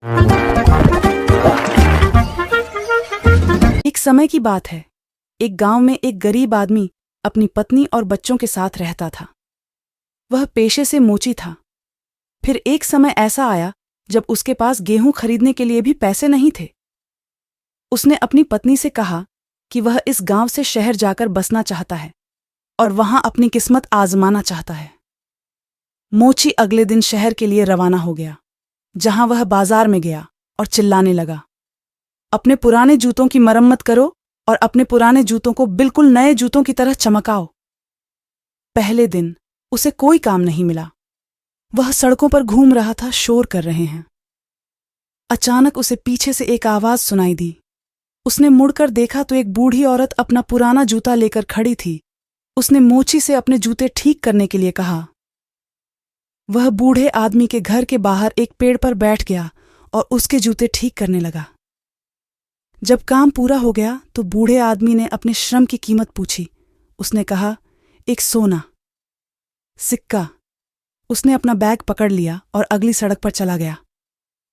एक समय की बात है। एक गांव में एक गरीब आदमी अपनी पत्नी और बच्चों के साथ रहता था। वह पेशे से मोची था। फिर एक समय ऐसा आया जब उसके पास गेहूं खरीदने के लिए भी पैसे नहीं थे। उसने अपनी पत्नी से कहा कि वह इस गांव से शहर जाकर बसना चाहता है और वहां अपनी किस्मत आजमाना चाहता है। मोची अगले दिन शहर के लिए रवाना हो गया, जहां वह बाजार में गया और चिल्लाने लगा, अपने पुराने जूतों की मरम्मत करो और अपने पुराने जूतों को बिल्कुल नए जूतों की तरह चमकाओ। पहले दिन उसे कोई काम नहीं मिला। वह सड़कों पर घूम रहा था, शोर कर रहे हैं। अचानक उसे पीछे से एक आवाज सुनाई दी। उसने मुड़कर देखा तो एक बूढ़ी औरत अपना पुराना जूता लेकर खड़ी थी। उसने मोची से अपने जूते ठीक करने के लिए कहा। वह बूढ़े आदमी के घर के बाहर एक पेड़ पर बैठ गया और उसके जूते ठीक करने लगा। जब काम पूरा हो गया तो बूढ़े आदमी ने अपने श्रम की कीमत पूछी। उसने कहा, एक सोना सिक्का। उसने अपना बैग पकड़ लिया और अगली सड़क पर चला गया।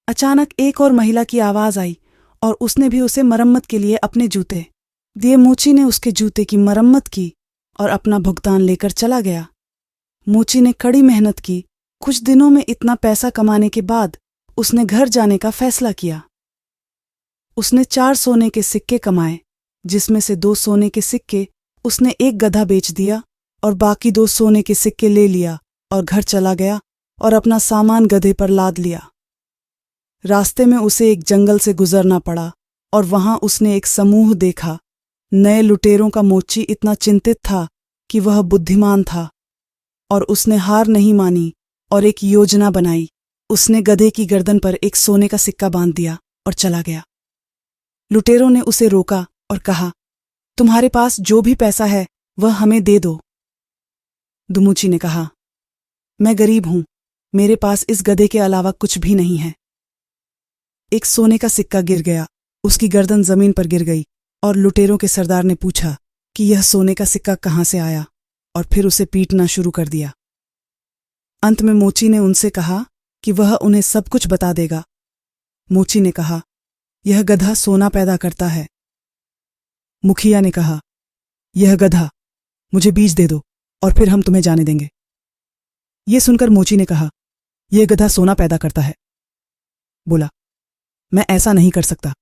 अचानक एक और महिला की आवाज आई और उसने भी उसे मरम्मत के लिए अपने जूते दिए। मोची ने उसके जूते की मरम्मत की और अपना भुगतान लेकर चला गया। मोची ने कड़ी मेहनत की। कुछ दिनों में इतना पैसा कमाने के बाद उसने घर जाने का फैसला किया। उसने 4 सोने के सिक्के कमाए, जिसमें से 2 सोने के सिक्के उसने एक गधा बेच दिया और बाकी 2 सोने के सिक्के ले लिया और घर चला गया और अपना सामान गधे पर लाद लिया। रास्ते में उसे एक जंगल से गुजरना पड़ा और वहां उसने एक समूह देखा नए लुटेरों का। मोची इतना चिंतित था कि वह बुद्धिमान था और उसने हार नहीं मानी और एक योजना बनाई। उसने गधे की गर्दन पर एक सोने का सिक्का बांध दिया और चला गया। लुटेरों ने उसे रोका और कहा, तुम्हारे पास जो भी पैसा है वह हमें दे दो। दुमुची ने कहा, मैं गरीब हूं, मेरे पास इस गधे के अलावा कुछ भी नहीं है। एक सोने का सिक्का गिर गया, उसकी गर्दन जमीन पर गिर गई और लुटेरों के सरदार ने पूछा कि यह सोने का सिक्का कहां से आया और फिर उसे पीटना शुरू कर दिया। अंत में मोची ने उनसे कहा कि वह उन्हें सब कुछ बता देगा। मोची ने कहा, यह गधा सोना पैदा करता है। मुखिया ने कहा, यह गधा, मुझे बीज दे दो और फिर हम तुम्हें जाने देंगे। ये सुनकर मोची ने कहा, यह गधा सोना पैदा करता है। बोला, मैं ऐसा नहीं कर सकता।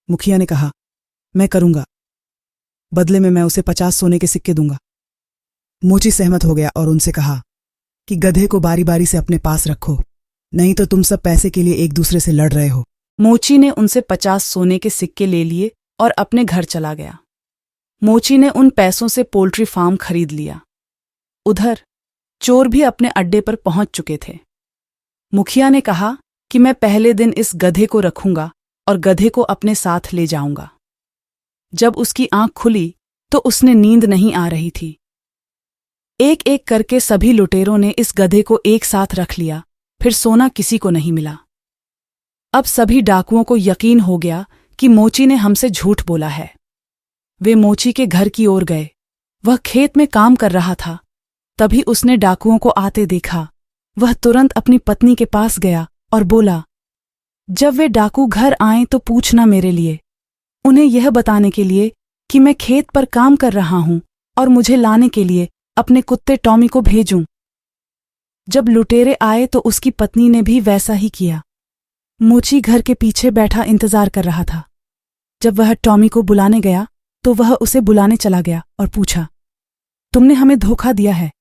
मुखिया ने कहा, मैं करूंगा, बदले में मैं उसे 50 सोने के सिक्के दूंगा। मोची सहमत हो गया और उनसे कहा कि गधे को बारी बारी से अपने पास रखो, नहीं तो तुम सब पैसे के लिए एक दूसरे से लड़ रहे हो। मोची ने उनसे 50 सोने के सिक्के ले लिए और अपने घर चला गया। मोची ने उन पैसों से पोल्ट्री फार्म खरीद लिया। उधर चोर भी अपने अड्डे पर पहुंच चुके थे। मुखिया ने कहा कि मैं पहले दिन इस गधे को रखूंगा और गधे को अपने साथ ले जाऊंगा। जब उसकी आंख खुली तो उसने नींद नहीं आ रही थी। एक एक करके सभी लुटेरों ने इस गधे को एक साथ रख लिया, फिर सोना किसी को नहीं मिला। अब सभी डाकुओं को यकीन हो गया कि मोची ने हमसे झूठ बोला है। वे मोची के घर की ओर गए। वह खेत में काम कर रहा था। तभी उसने डाकुओं को आते देखा। वह तुरंत अपनी पत्नी के पास गया और बोला, जब वे डाकू घर आएं तो पूछना मेरे लिए, उन्हें यह बताने के लिए कि मैं खेत पर काम कर रहा हूं और मुझे लाने के लिए अपने कुत्ते टॉमी को भेजूं। जब लुटेरे आए तो उसकी पत्नी ने भी वैसा ही किया। मोची घर के पीछे बैठा इंतजार कर रहा था। जब वह टॉमी को बुलाने गया तो वह उसे बुलाने चला गया और पूछा, तुमने हमें धोखा दिया है,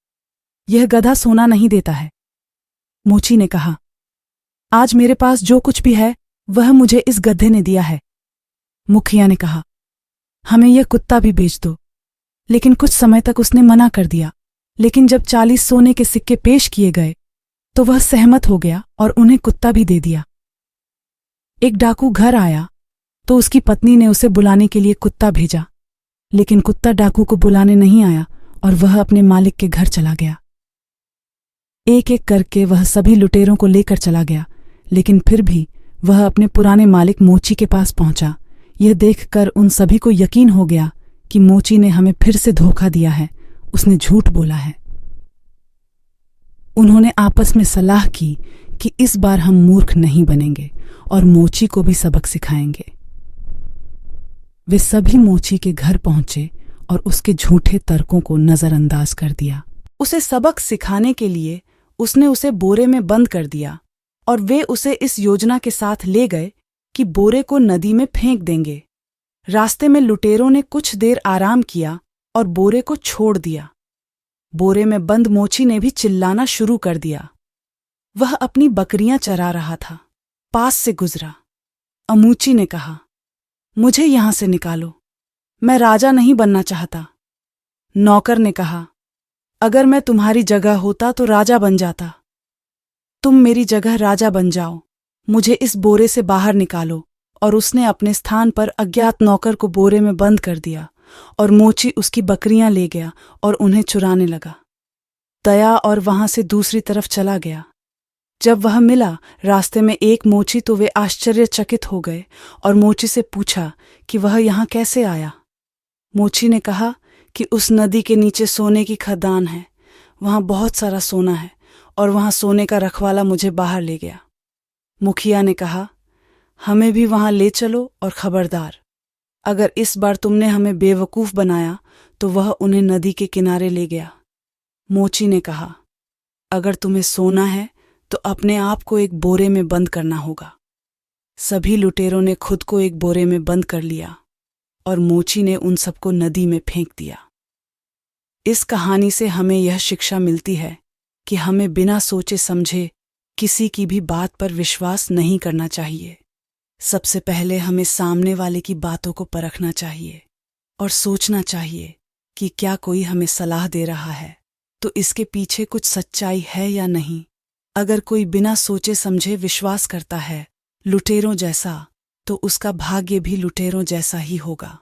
यह गधा सोना नहीं देता है। मोची ने कहा, आज मेरे पास जो कुछ भी है वह मुझे इस गधे ने दिया है। मुखिया ने कहा, हमें यह कुत्ता भी बेच दो। लेकिन कुछ समय तक उसने मना कर दिया। लेकिन जब 40 सोने के सिक्के पेश किए गए तो वह सहमत हो गया और उन्हें कुत्ता भी दे दिया। एक डाकू घर आया तो उसकी पत्नी ने उसे बुलाने के लिए कुत्ता भेजा, लेकिन कुत्ता डाकू को बुलाने नहीं आया और वह अपने मालिक के घर चला गया। एक एक करके वह सभी लुटेरों को लेकर चला गया, लेकिन फिर भी वह अपने पुराने मालिक मोची के पास पहुंचा। यह देखकर उन सभी को यकीन हो गया कि मोची ने हमें फिर से धोखा दिया है, उसने झूठ बोला है। उन्होंने आपस में सलाह की कि इस बार हम मूर्ख नहीं बनेंगे और मोची को भी सबक सिखाएंगे। वे सभी मोची के घर पहुंचे और उसके झूठे तर्कों को नजरअंदाज कर दिया। उसे सबक सिखाने के लिए उसने उसे बोरे में बंद कर दिया और वे उसे इस योजना के साथ ले गए कि बोरे को नदी में फेंक देंगे। रास्ते में लुटेरों ने कुछ देर आराम किया और बोरे को छोड़ दिया। बोरे में बंद मोची ने भी चिल्लाना शुरू कर दिया। वह अपनी बकरियां चरा रहा था। पास से गुजरा। अमूची ने कहा, मुझे यहां से निकालो, मैं राजा नहीं बनना चाहता। नौकर ने कहा, अगर मैं तुम्हारी जगह होता तो राजा बन जाता। तुम मेरी जगह राजा बन जाओ, मुझे इस बोरे से बाहर निकालो। और उसने अपने स्थान पर अज्ञात नौकर को बोरे में बंद कर दिया और मोची उसकी बकरियां ले गया और उन्हें चुराने लगा। दया और वहां से दूसरी तरफ चला गया। जब वह मिला रास्ते में एक मोची तो वे आश्चर्यचकित हो गए और मोची से पूछा कि वह यहाँ कैसे आया। मोची ने कहा कि उस नदी के नीचे सोने की खदान है, वहां बहुत सारा सोना है और वहां सोने का रखवाला मुझे बाहर ले गया। मुखिया ने कहा, हमें भी वहां ले चलो और खबरदार, अगर इस बार तुमने हमें बेवकूफ बनाया तो वह उन्हें नदी के किनारे ले गया। मोची ने कहा, अगर तुम्हें सोना है तो अपने आप को एक बोरे में बंद करना होगा। सभी लुटेरों ने खुद को एक बोरे में बंद कर लिया और मोची ने उन सबको नदी में फेंक दिया। इस कहानी से हमें यह शिक्षा मिलती है कि हमें बिना सोचे समझे किसी की भी बात पर विश्वास नहीं करना चाहिए। सबसे पहले हमें सामने वाले की बातों को परखना चाहिए और सोचना चाहिए कि क्या कोई हमें सलाह दे रहा है तो इसके पीछे कुछ सच्चाई है या नहीं। अगर कोई बिना सोचे समझे विश्वास करता है लुटेरों जैसा, तो उसका भाग्य भी लुटेरों जैसा ही होगा।